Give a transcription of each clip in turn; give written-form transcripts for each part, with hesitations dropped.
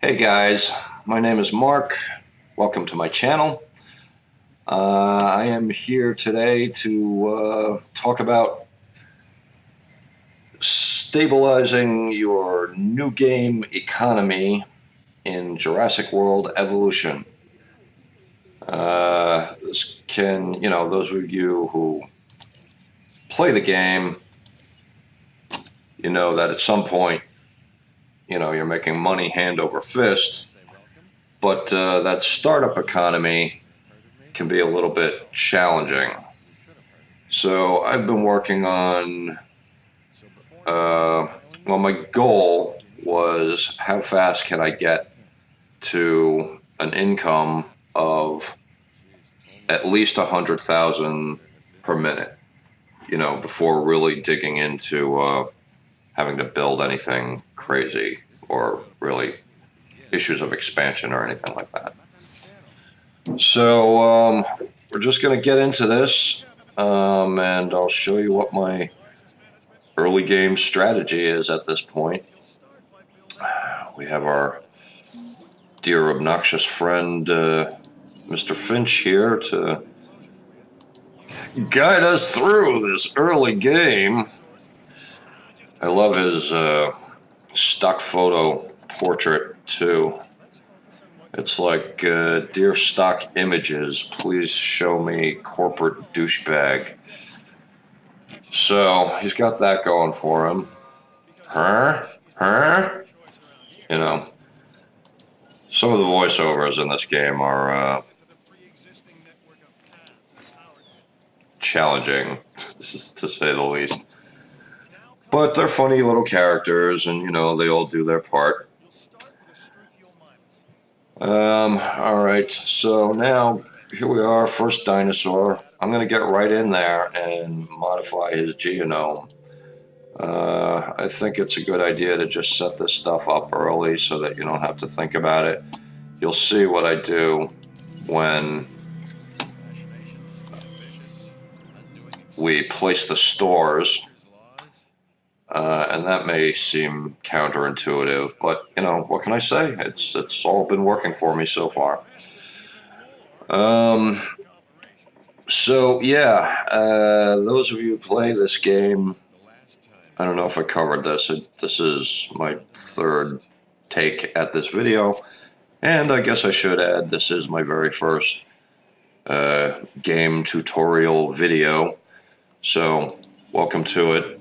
Hey guys, my name is Mark. Welcome to my channel. I am here today to talk about stabilizing your new game economy in Jurassic World Evolution. This can, those of you who play the game, you know that at some point, you're making money hand over fist, but that startup economy can be a little bit challenging. So I've been working on, my goal was how fast can I get to an income of at least 100,000 per minute, before really digging into having to build anything crazy or really issues of expansion or anything like that. So we're just going to get into this, and I'll show you what my early game strategy is at this point. We have our dear obnoxious friend Mr. Finch here to guide us through this early game. I love his stock photo portrait too. It's like, dear stock images, please show me corporate douchebag. So he's got that going for him. Some of the voiceovers in this game are challenging, to say the least. But they're funny little characters, and they all do their part. Alright, so now here we are, first dinosaur. I'm going to get right in there and modify his genome. I think it's a good idea to just set this stuff up early so that you don't have to think about it. You'll see what I do when we place the stores. And that may seem counterintuitive, but what can I say? It's all been working for me so far. So yeah, those of you who play this game, I don't know if I covered this. This is my third take at this video, and I guess I should add this is my very first game tutorial video. So welcome to it.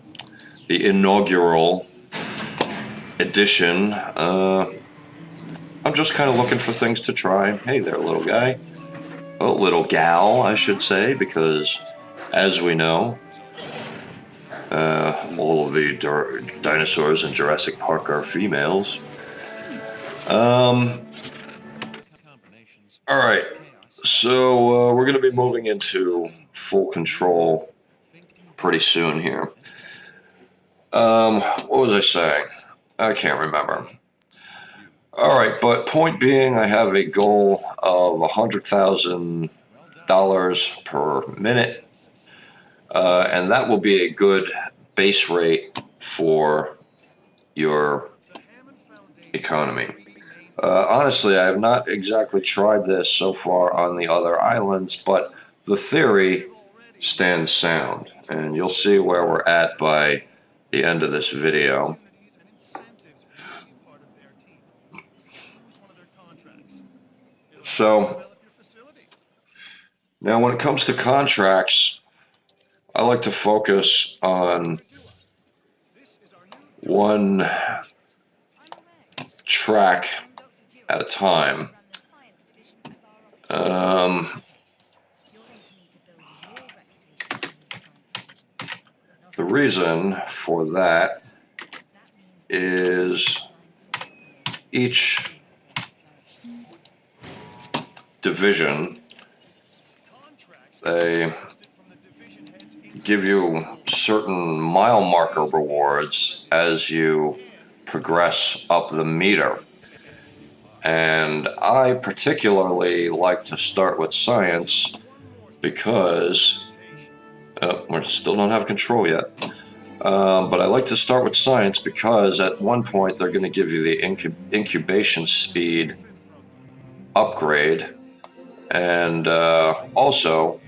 The inaugural edition. I'm just kind of looking for things to try. Hey there, little guy. Oh, little gal, I should say, because as we know, all of the dinosaurs in Jurassic Park are females. Alright, so we're going to be moving into full control pretty soon here. What was I saying? I can't remember. Alright, but point being, I have a goal of $100,000 per minute, and that will be a good base rate for your economy. Honestly, I have not exactly tried this so far on the other islands, but the theory stands sound, and you'll see where we're at by the end of this video. So now when it comes to contracts, I like to focus on one track at a time. The reason for that is each division, they give you certain mile marker rewards as you progress up the meter. And I particularly like to start with science because we still don't have control yet. But I like to start with science because at one point they're going to give you the incubation speed upgrade, and also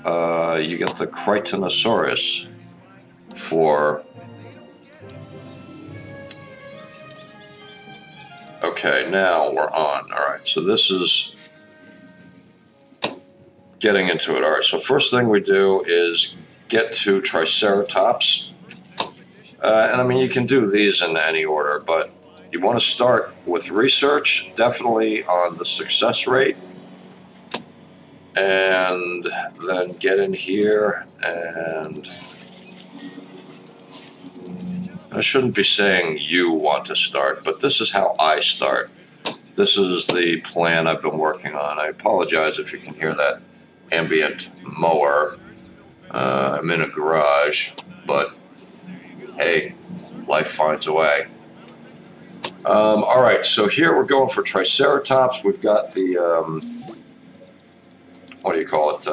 you get the Crichtonosaurus for. Okay, now we're on. All right, so this is getting into it. All right, so first thing we do is get to Triceratops. And I mean, you can do these in any order, but you want to start with research, definitely on the success rate, and then get in here. And I shouldn't be saying you want to start, but this is how I start. This is the plan I've been working on. I apologize if you can hear that ambient mower. I'm in a garage, but hey, life finds a way. All right, so here we're going for Triceratops. We've got the, what do you call it?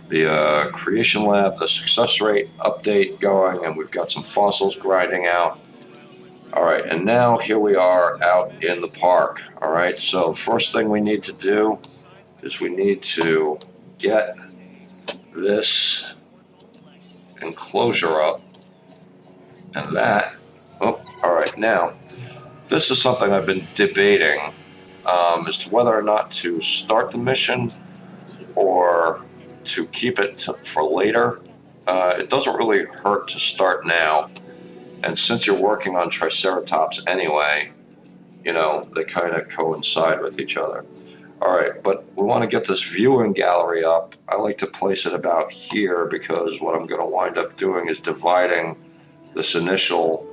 The creation lab, the success rate update going, and we've got some fossils grinding out. All right, and now here we are out in the park. All right, so first thing we need to do is we need to get this enclosure up, and that, oh, all right, now, this is something I've been debating as to whether or not to start the mission or to keep it for later. It doesn't really hurt to start now, and since you're working on Triceratops anyway, you know, they kind of coincide with each other. All right, but we want to get this viewing gallery up. I like to place it about here because what I'm going to wind up doing is dividing this initial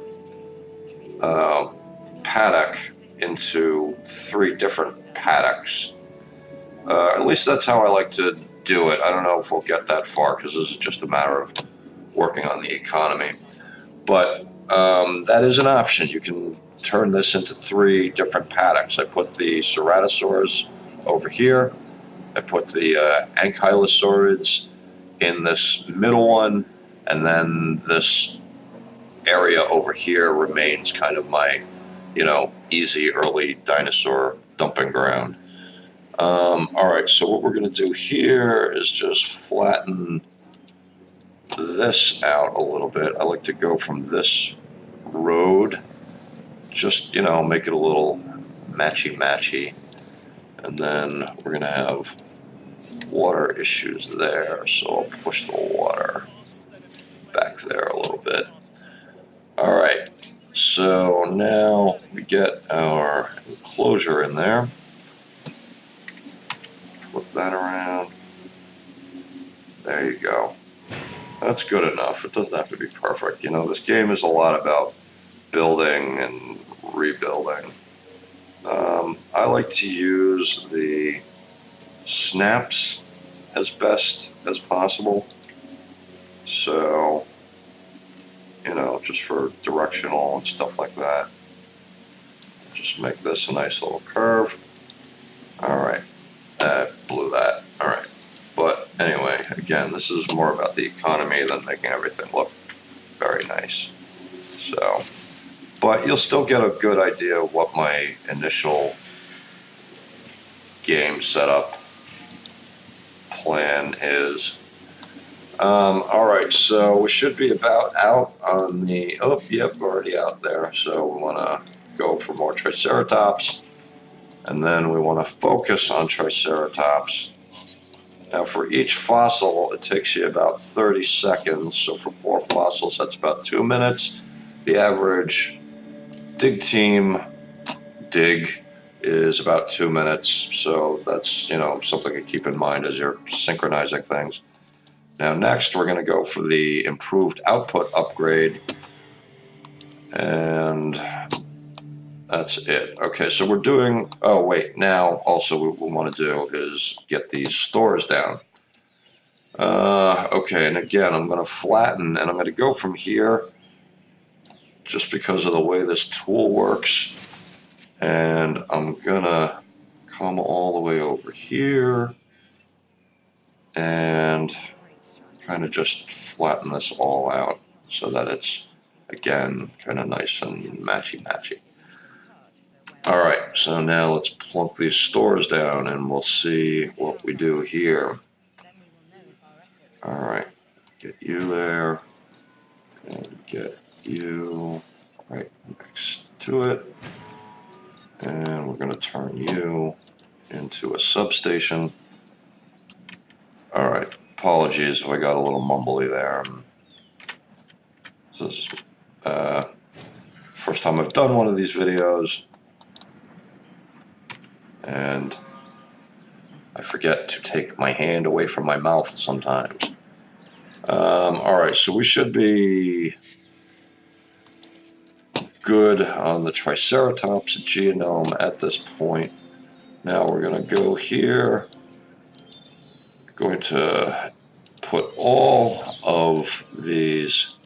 paddock into 3 different paddocks. At least that's how I like to do it. I don't know if we'll get that far because this is just a matter of working on the economy. But that is an option. You can turn this into 3 different paddocks. I put the Ceratosaurs over here. I put the Ankylosaurids in this middle one, and then this area over here remains kind of my, you know, easy early dinosaur dumping ground. All right, so what we're going to do here is just flatten this out a little bit. I like to go from this road, just, you know, make it a little matchy-matchy. And then we're going to have water issues there, so I'll push the water back there a little bit. All right, so now we get our enclosure in there. Flip that around. There you go. That's good enough. It doesn't have to be perfect. You know, this game is a lot about building and rebuilding. I like to use the snaps as best as possible. So, you know, just for directional and stuff like that. Just make this a nice little curve. All right, that blew that. All right, but anyway, again, this is more about the economy than making everything look very nice. So, but you'll still get a good idea of what my initial game setup plan is. All right, so we should be about out on the, oh, yep, we're already out there. So we want to go for more Triceratops, and then we want to focus on Triceratops. Now for each fossil, it takes you about 30 seconds. So for 4 fossils, that's about 2 minutes. The average dig team dig is about 2 minutes. So that's, you know, something to keep in mind as you're synchronizing things. Now next, we're going to go for the improved output upgrade. And that's it. Okay, so we're doing, oh wait, now also what we want to do is get these stores down. Okay, and again, I'm going to flatten, and I'm going to go from here just because of the way this tool works. And I'm going to come all the way over here and kind of just flatten this all out. so that it's, again, kind of nice and matchy-matchy. All right, so now let's plunk these stores down and we'll see what we do here. All right, get you there and get you right next to it. And we're going to turn you into a substation. All right, apologies if I got a little mumbly there. This is first time I've done one of these videos, and I forget to take my hand away from my mouth sometimes. All right, so we should be good on the Triceratops genome at this point. Now we're going to go here, going to put all of these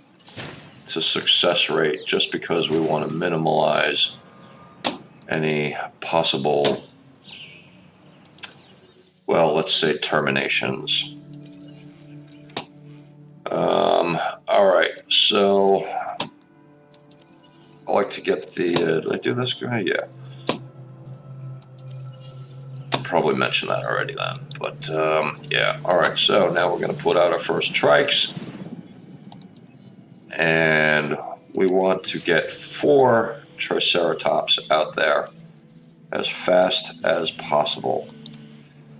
to success rate just because we want to minimize any possible, well, let's say terminations. All right, so I like to get the, did I do this guy? Yeah. Probably mentioned that already then, but yeah. All right, so now we're going to put out our first trikes, and we want to get 4 Triceratops out there as fast as possible.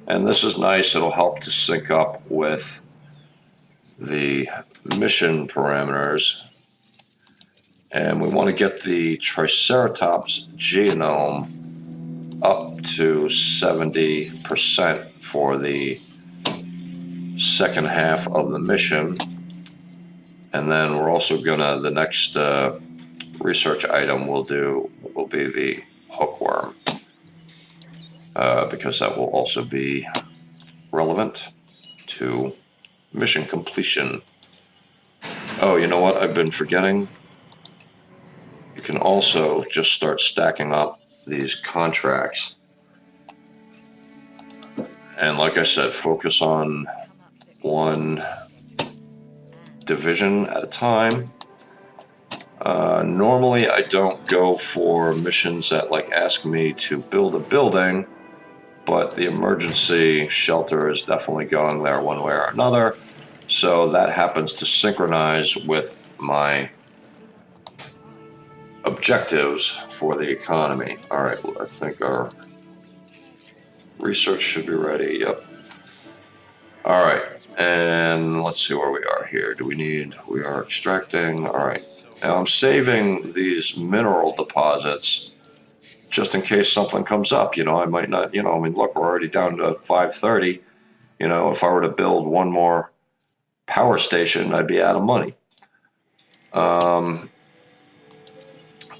And this is nice, it'll help to sync up with the mission parameters. And we want to get the Triceratops genome up to 70% for the second half of the mission. And then we're also gonna, the next research item will be the hookworm, because that will also be relevant to mission completion. Oh, you know what I've been forgetting? You can also just start stacking up these contracts. And like I said, focus on one division at a time. Normally I don't go for missions that like ask me to build a building, but the emergency shelter is definitely going there one way or another. So that happens to synchronize with my objectives for the economy. All right, I think our research should be ready. Yep. All right, and let's see where we are here. We are extracting. All right, now I'm saving these mineral deposits just in case something comes up. You know, I might not, I mean, look, we're already down to 530. You know, if I were to build one more power station, I'd be out of money.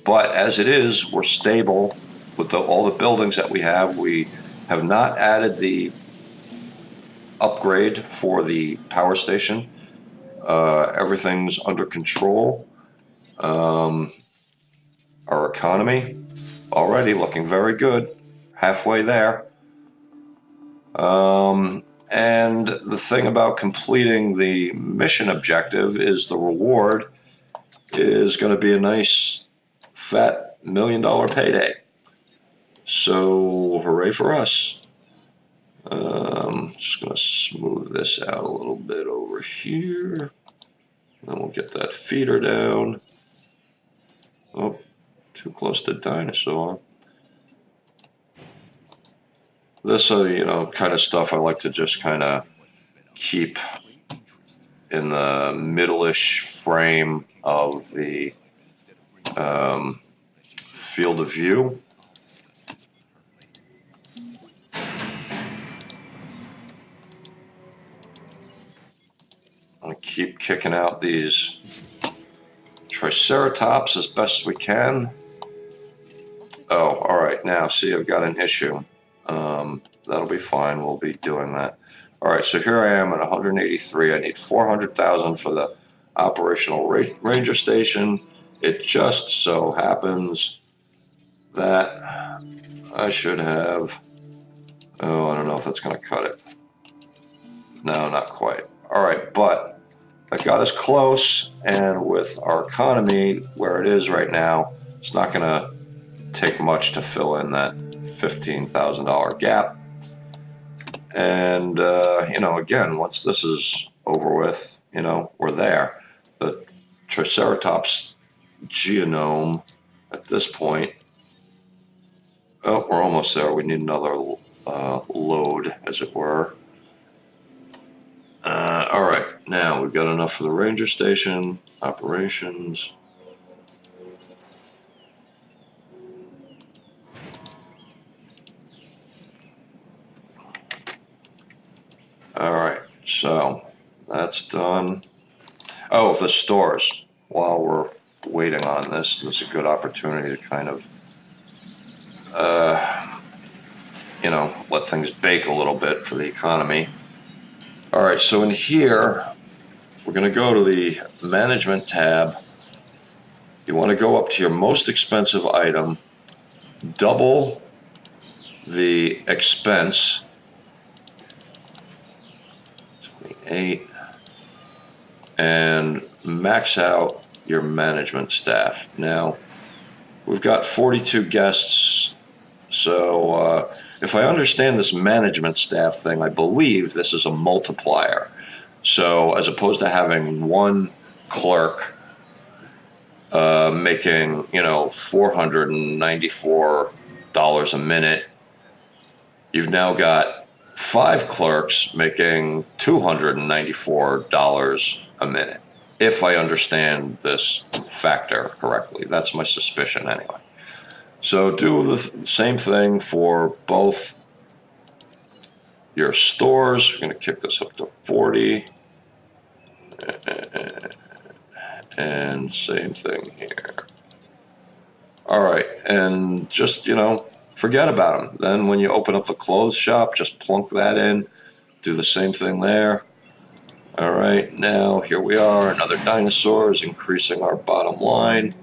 But as it is, we're stable with all the buildings that we have. We have not added the upgrade for the power station. Everything's under control. Our economy already looking very good, halfway there. And the thing about completing the mission objective is the reward is going to be a nice fat $1 million payday. So hooray for us. Just going to smooth this out a little bit over here. Then we'll get that feeder down. Oh, too close to dinosaur. This, kind of stuff I like to just kind of keep in the middle-ish frame of the field of view. I'll keep kicking out these Triceratops as best we can. Oh, all right. Now, see, I've got an issue. That'll be fine. We'll be doing that. All right, so here I am at 183. I need 400,000 for the operational ranger station. It just so happens that I should have, I don't know if that's going to cut it. No, not quite. All right, but that got us close, and with our economy where it is right now, it's not going to take much to fill in that $15,000 gap. And, again, once this is over with, we're there. The Triceratops genome at this point, oh, we're almost there. We need another load, as it were. All right, now we've got enough for the ranger station, operations. All right, so that's done. Oh, the stores. While we're waiting on this is a good opportunity to kind of, let things bake a little bit for the economy. All right, so in here, we're going to go to the management tab. You want to go up to your most expensive item, double the expense, 28, and max out your management staff. Now, we've got 42 guests, so if I understand this management staff thing, I believe this is a multiplier. So as opposed to having one clerk making, $494 a minute, you've now got 5 clerks making $294 a minute. If I understand this factor correctly. That's my suspicion anyway. So do the same thing for both your stores. We're going to kick this up to 40. And same thing here. All right, and just, forget about them. Then when you open up the clothes shop, just plunk that in. Do the same thing there. All right, now here we are. Another dinosaur is increasing our bottom line.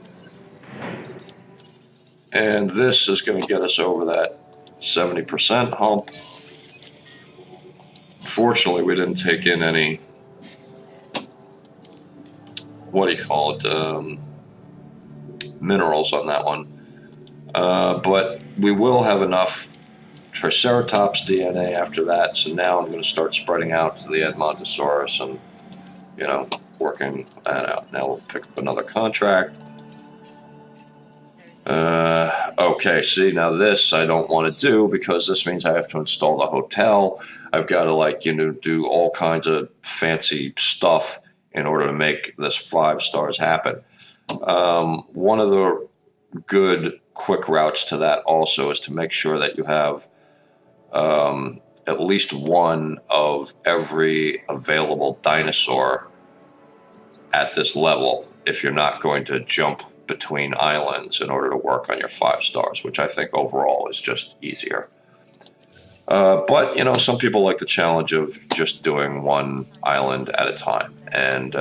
And this is going to get us over that 70% hump. Fortunately, we didn't take in any, minerals on that one. But we will have enough Triceratops DNA after that. So now I'm going to start spreading out to the Edmontosaurus and, working that out. Now we'll pick up another contract. Okay, see, now this I don't want to do because this means I have to install the hotel. I've got to, do all kinds of fancy stuff in order to make this 5 stars happen. One of the good quick routes to that also is to make sure that you have at least one of every available dinosaur at this level if you're not going to jump between islands in order to work on your 5 stars, which I think overall is just easier. But, some people like the challenge of just doing one island at a time. And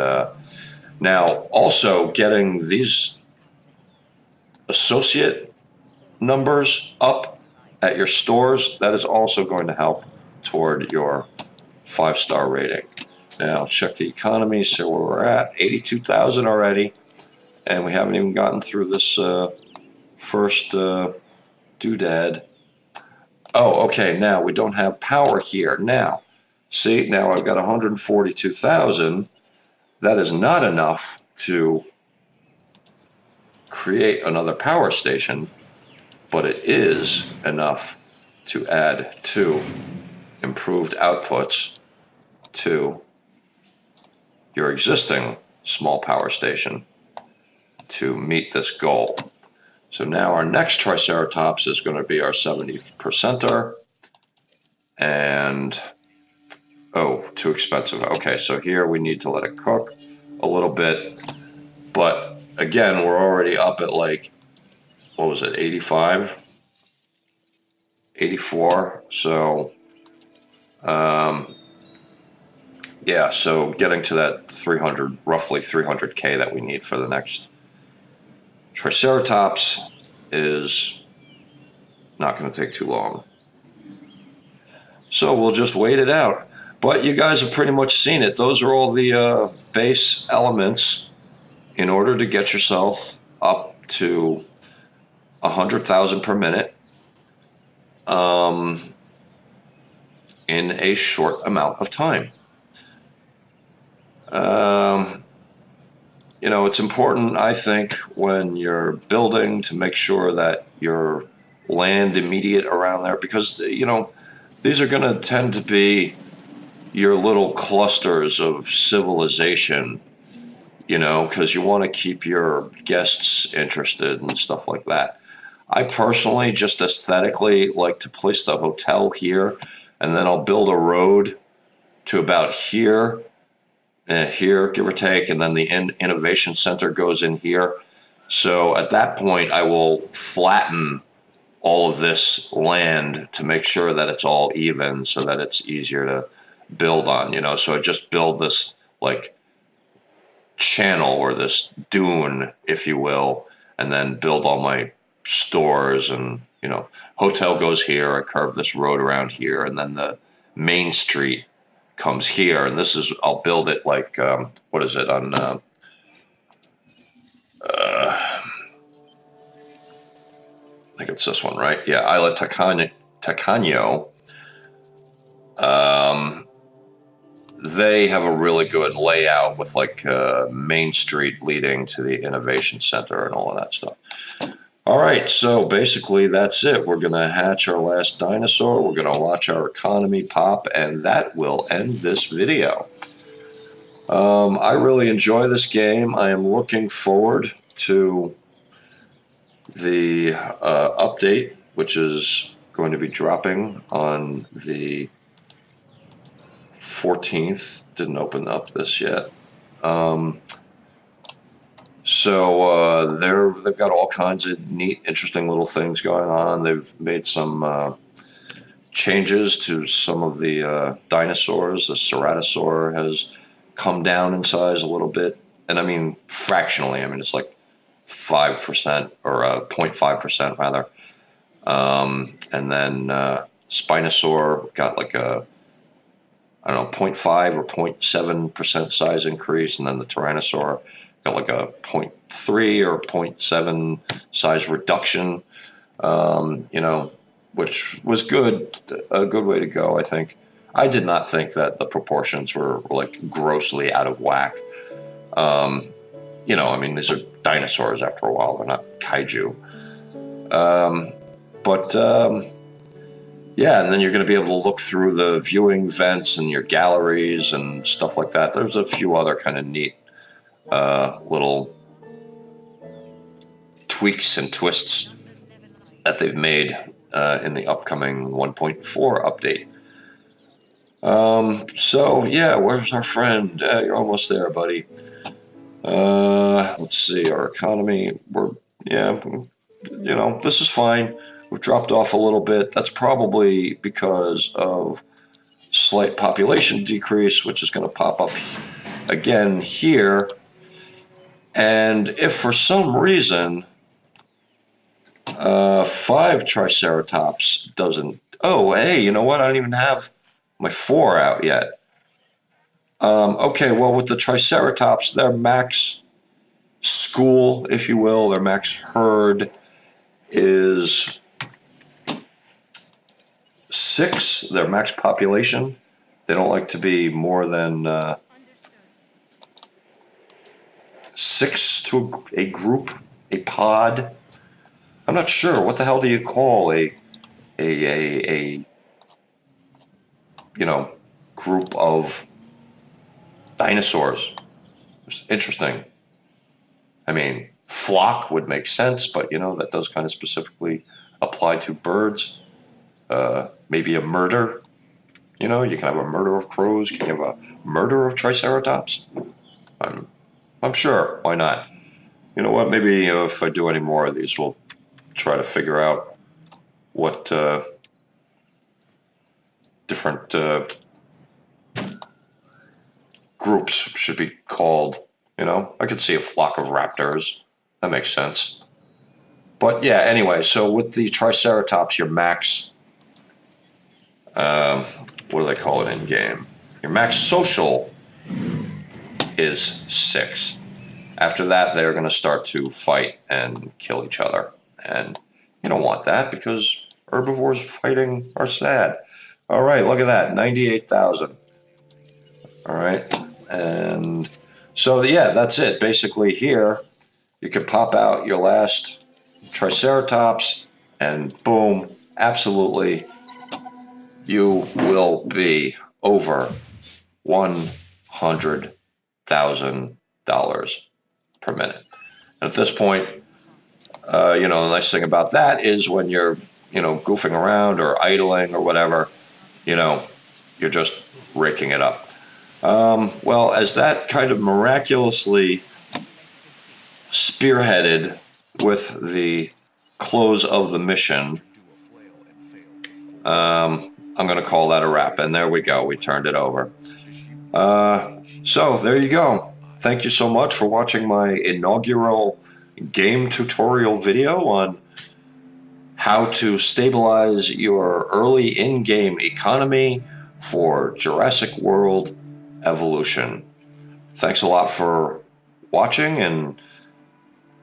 now also getting these associate numbers up at your stores, that is also going to help toward your 5-star rating. Now check the economy, see where we're at, 82,000 already. And we haven't even gotten through this first doodad. Oh, okay, now we don't have power here. Now, see, now I've got 142,000. That is not enough to create another power station, but it is enough to add 2 improved outputs to your existing small power station to meet this goal. So now our next Triceratops is going to be our 70%er. And, oh, too expensive. Okay, so here we need to let it cook a little bit. But again, we're already up at 85? 84. So, yeah, so getting to that 300, roughly 300K that we need for the next Triceratops is not going to take too long. So we'll just wait it out. But you guys have pretty much seen it. Those are all the base elements in order to get yourself up to 100,000 per minute in a short amount of time. You know, it's important, I think, when you're building to make sure that your land immediate around there, because, you know, these are going to tend to be your little clusters of civilization, you know, because you want to keep your guests interested and stuff like that. I personally, just aesthetically, like to place the hotel here, and then I'll build a road to about here, here, give or take, and then the innovation center goes in here. So at that point, I will flatten all of this land to make sure that it's all even, so that it's easier to build on, you know. So I just build this like channel or this dune, if you will, and then build all my stores, and, you know, hotel goes here. I curve this road around here, and then the main street comes here, and this is, I'll build it like, what is it on, I think it's this one, right? Yeah, Isla Tacaño. They have a really good layout with like Main Street leading to the Innovation Center and all of that stuff. All right, so basically that's it. We're going to hatch our last dinosaur. We're going to watch our economy pop, and that will end this video. I really enjoy this game. I am looking forward to the update, which is going to be dropping on the 14th. Didn't open up this yet. So they've got all kinds of neat, interesting little things going on. They've made some changes to some of the dinosaurs. The ceratosaur has come down in size a little bit, and I mean fractionally. I mean, it's like 5% or 0.5% rather. And then Spinosaur got like a, I don't know, 0.5 or 0.7% size increase, and then the Tyrannosaur got like a 0.3 or 0.7 size reduction, you know, which was good, a good way to go, I think. I did not think that the proportions were like grossly out of whack. You know, I mean, these are dinosaurs after a while, they're not kaiju. Yeah, and then you're going to be able to look through the viewing vents and your galleries and stuff like that. There's a few other kind of neat little tweaks and twists that they've made in the upcoming 1.4 update. So yeah, where's our friend? You're almost there, buddy. Let's see, our economy, yeah, you know, this is fine. We've dropped off a little bit. That's probably because of slight population decrease, which is going to pop up again here. And if for some reason 5 Triceratops doesn't, oh, hey, you know what? I don't even have my 4 out yet. Okay, well, with the Triceratops, their max school, if you will, their max herd is 6, their max population. They don't like to be more than 6 to a group, a pod. I'm not sure. What the hell do you call a you know, group of dinosaurs? It's interesting. I mean, flock would make sense, but, you know, that does kind of specifically apply to birds. Maybe a murder. You know, you can have a murder of crows. Can you have a murder of Triceratops? I'm sure. Why not? You know what? Maybe if I do any more of these, we'll try to figure out what different groups should be called. You know, I could see a flock of raptors. That makes sense. But yeah, anyway, so with the Triceratops, your max, what do they call it in game? Your max social is 6. After that, they're going to start to fight and kill each other. And you don't want that because herbivores fighting are sad. All right, look at that, 98,000. All right, and so yeah, that's it. Basically here, you can pop out your last Triceratops and boom, absolutely, you will be over $100,000 per minute. And at this point, the nice thing about that is when you're, goofing around or idling or whatever, you're just raking it up. Well, as that kind of miraculously spearheaded with the close of the mission, I'm going to call that a wrap. And there we go. We turned it over. So there you go. Thank you so much for watching my inaugural game tutorial video on how to stabilize your early in-game economy for Jurassic World Evolution. Thanks a lot for watching, and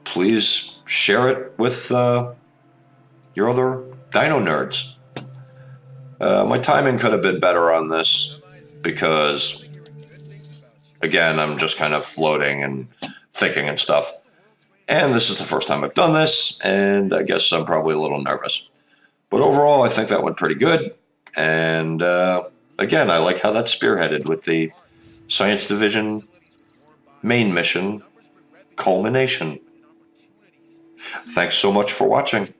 please share it with your other dino nerds. My timing could have been better on this because, again, I'm just kind of floating and thinking and stuff. And this is the first time I've done this, and I guess I'm probably a little nervous. But overall, I think that went pretty good. And again, I like how that's spearheaded with the Science Division main mission culmination. Thanks so much for watching.